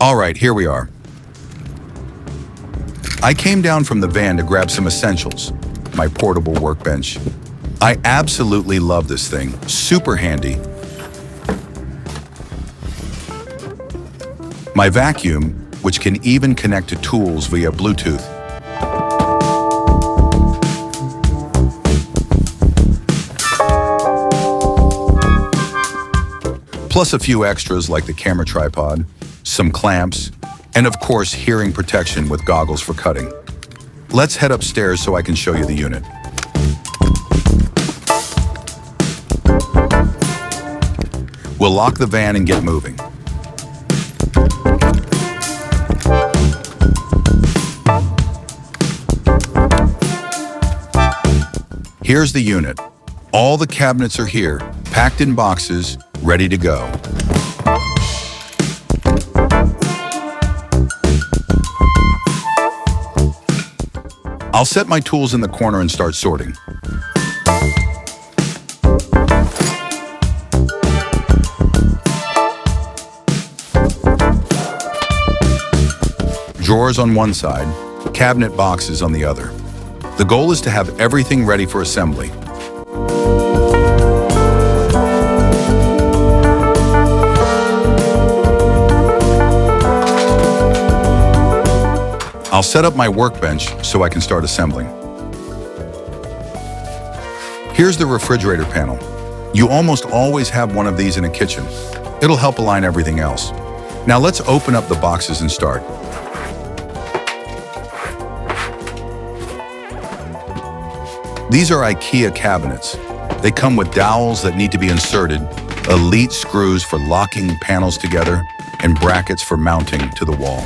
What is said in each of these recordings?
All right, here we are. I came down from the van to grab some essentials. My portable workbench. I absolutely love this thing. Super handy. My vacuum, which can even connect to tools via Bluetooth. Plus a few extras like the camera tripod, some clamps, and of course hearing protection with goggles for cutting. Let's head upstairs so I can show you the unit. We'll lock the van and get moving. Here's the unit. All the cabinets are here, packed in boxes, ready to go. I'll set my tools in the corner and start sorting. Drawers on one side, cabinet boxes on the other. The goal is to have everything ready for assembly. I'll set up my workbench so I can start assembling. Here's the refrigerator panel. You almost always have one of these in a kitchen. It'll help align everything else. Now let's open up the boxes and start. These are IKEA cabinets. They come with dowels that need to be inserted, elite screws for locking panels together, and brackets for mounting to the wall.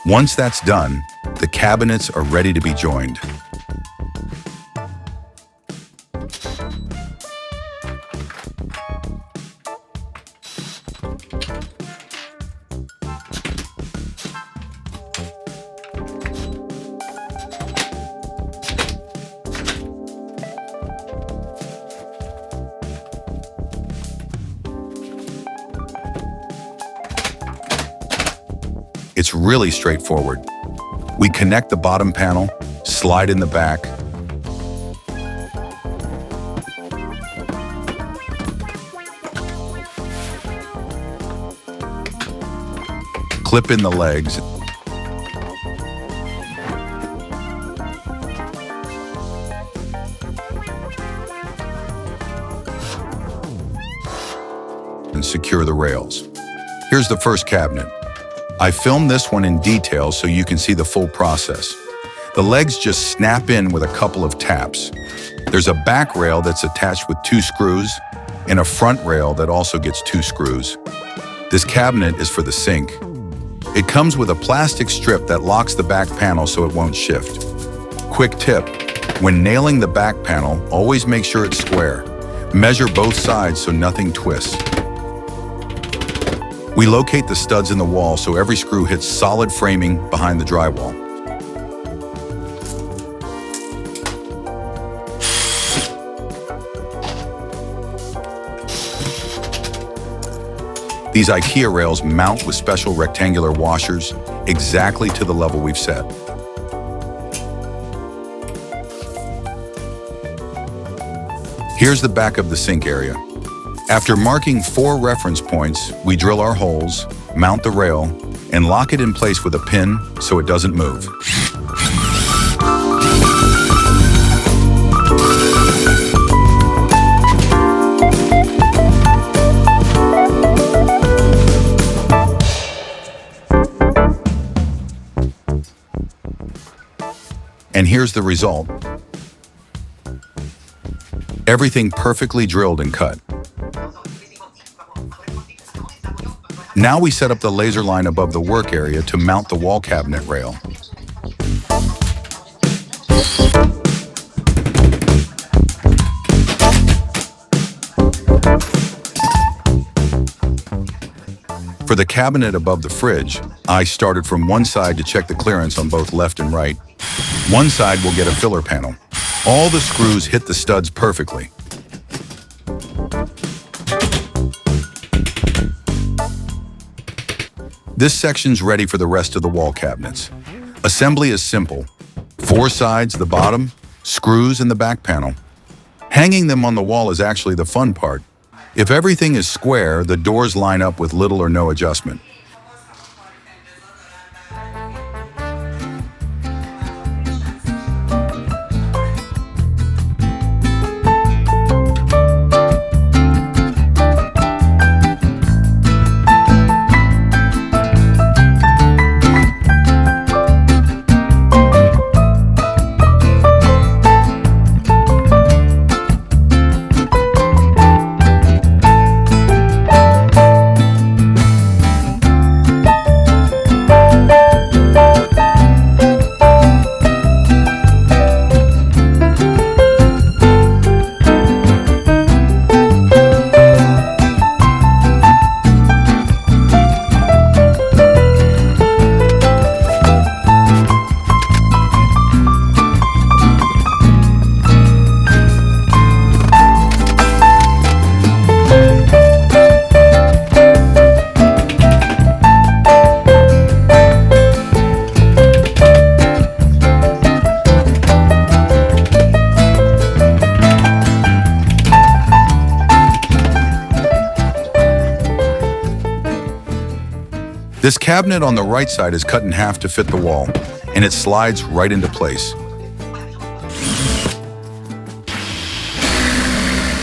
Once that's done, the cabinets are ready to be joined. It's really straightforward. We connect the bottom panel, slide in the back, clip in the legs, and secure the rails. Here's the first cabinet. I filmed this one in detail so you can see the full process. The legs just snap in with a couple of taps. There's a back rail that's attached with 2 screws and a front rail that also gets 2 screws. This cabinet is for the sink. It comes with a plastic strip that locks the back panel so it won't shift. Quick tip, when nailing the back panel, always make sure it's square. Measure both sides so nothing twists. We locate the studs in the wall so every screw hits solid framing behind the drywall. These IKEA rails mount with special rectangular washers exactly to the level we've set. Here's the back of the sink area. After marking 4 reference points, we drill our holes, mount the rail, and lock it in place with a pin so it doesn't move. And here's the result. Everything perfectly drilled and cut. Now we set up the laser line above the work area to mount the wall cabinet rail. For the cabinet above the fridge, I started from one side to check the clearance on both left and right. One side will get a filler panel. All the screws hit the studs perfectly. This section's ready for the rest of the wall cabinets. Assembly is simple. 4 sides, the bottom, screws, and the back panel. Hanging them on the wall is actually the fun part. If everything is square, the doors line up with little or no adjustment. This cabinet on the right side is cut in half to fit the wall, and it slides right into place.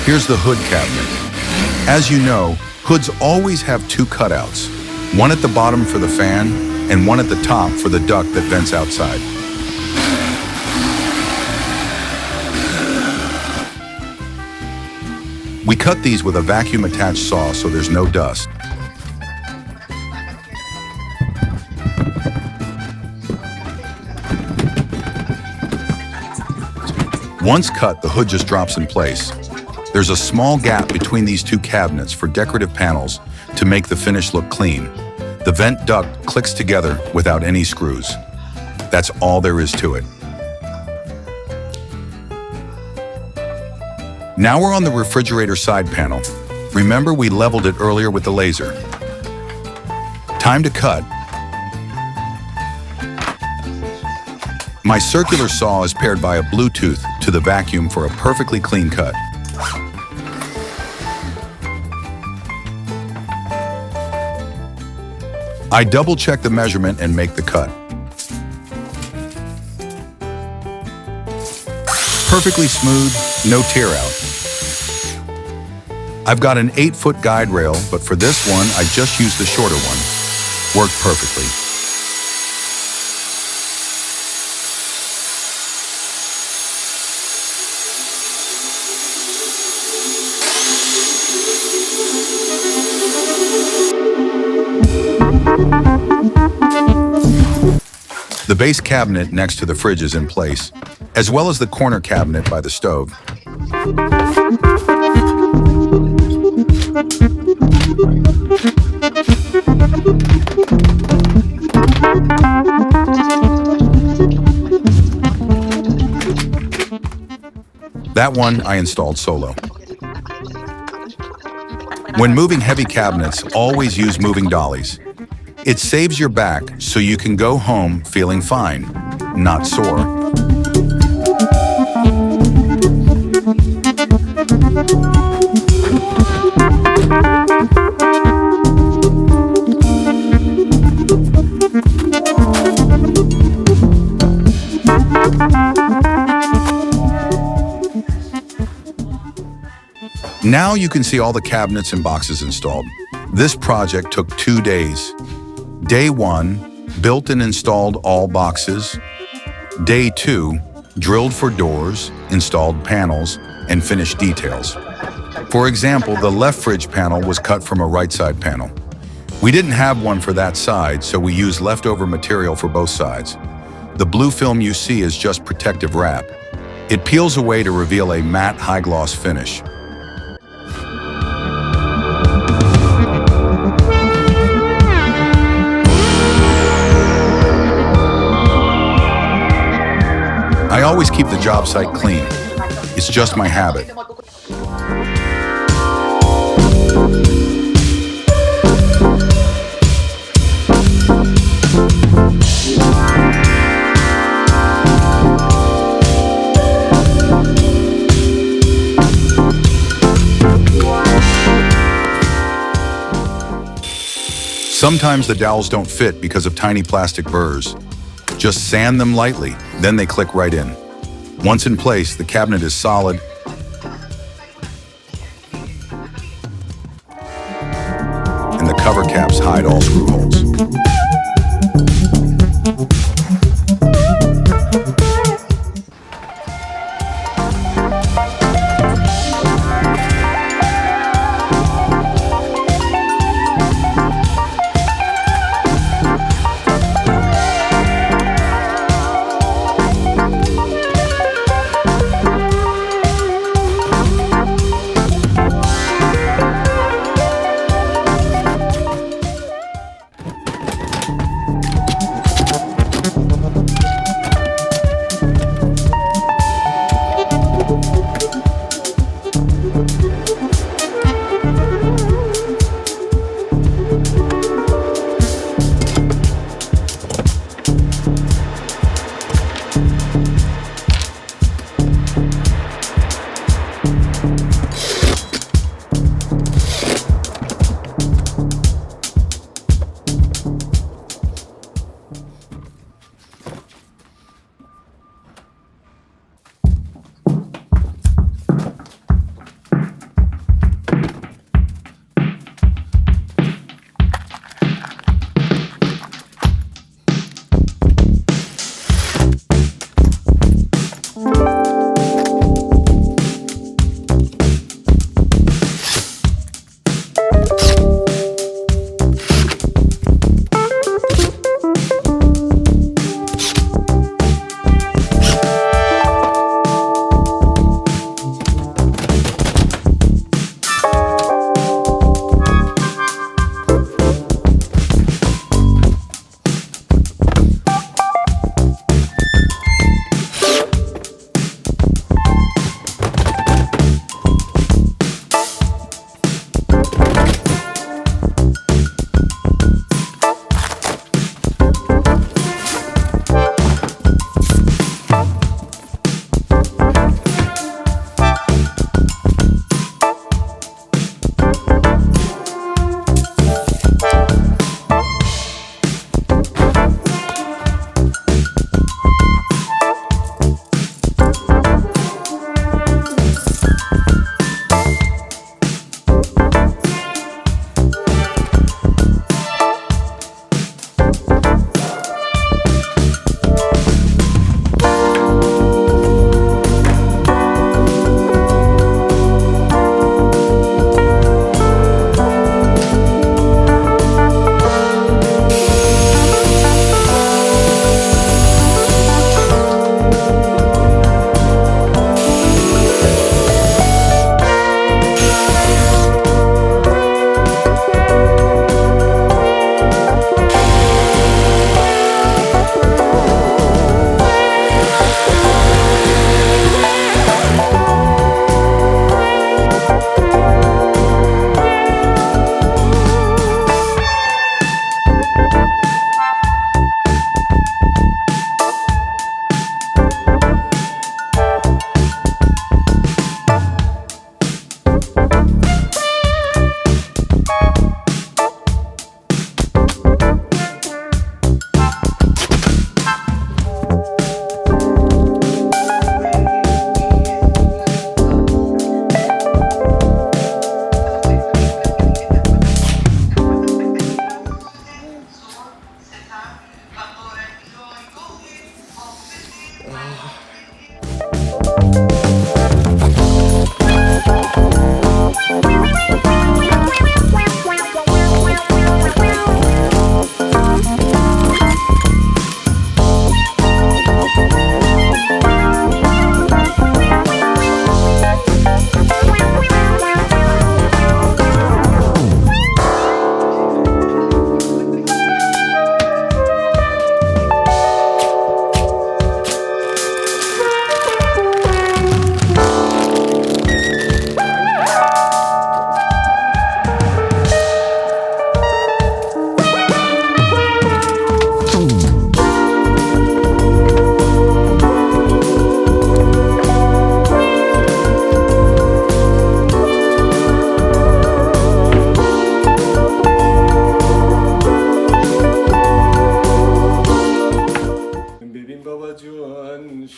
Here's the hood cabinet. As you know, hoods always have 2 cutouts, one at the bottom for the fan and one at the top for the duct that vents outside. We cut these with a vacuum-attached saw so there's no dust. Once cut, the hood just drops in place. There's a small gap between these 2 cabinets for decorative panels to make the finish look clean. The vent duct clicks together without any screws. That's all there is to it. Now we're on the refrigerator side panel. Remember we leveled it earlier with the laser. Time to cut. My circular saw is paired by a Bluetooth to the vacuum for a perfectly clean cut. I double-check the measurement and make the cut. Perfectly smooth, no tear out. I've got an 8-foot guide rail, but for this one, I just used the shorter one. Worked perfectly. The base cabinet next to the fridge is in place, as well as the corner cabinet by the stove. That one I installed solo. When moving heavy cabinets, always use moving dollies. It saves your back so you can go home feeling fine, not sore. Now you can see all the cabinets and boxes installed. This project took 2 days. Day 1, built and installed all boxes. Day 2, drilled for doors, installed panels, and finished details. For example, the left fridge panel was cut from a right side panel. We didn't have one for that side, so we used leftover material for both sides. The blue film you see is just protective wrap. It peels away to reveal a matte high-gloss finish. I always keep the job site clean. It's just my habit. Sometimes the dowels don't fit because of tiny plastic burrs. Just sand them lightly, then they click right in. Once in place, the cabinet is solid and the cover caps hide all screw holes.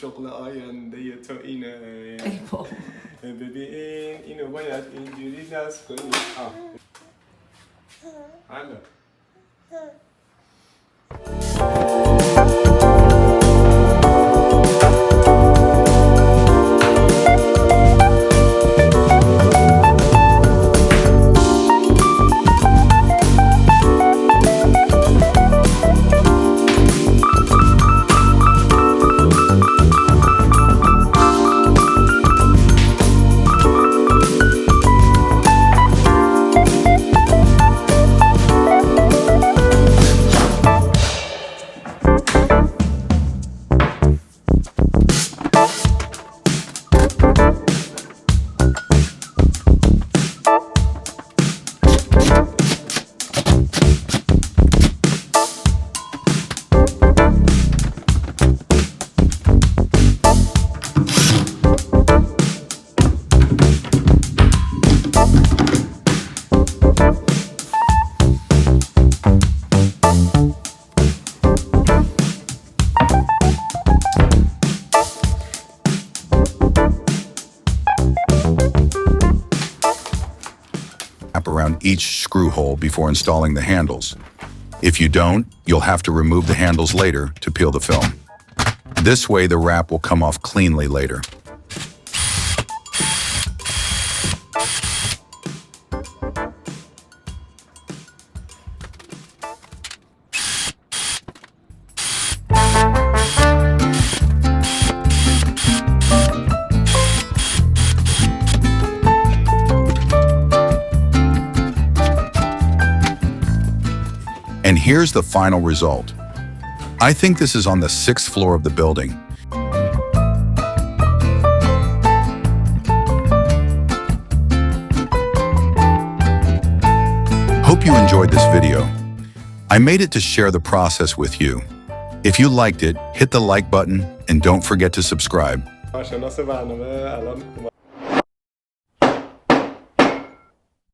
شغل آینده تو اینه. ای بابا. ببین اینو باید اینجوری نصب کنی. حالا around each screw hole before installing the handles. If you don't, you'll have to remove the handles later to peel the film. This way, the wrap will come off cleanly later. And here's the final result. I think this is on the 6th floor of the building. Hope you enjoyed this video. I made it to share the process with you. If you liked it, hit the like button and don't forget to subscribe.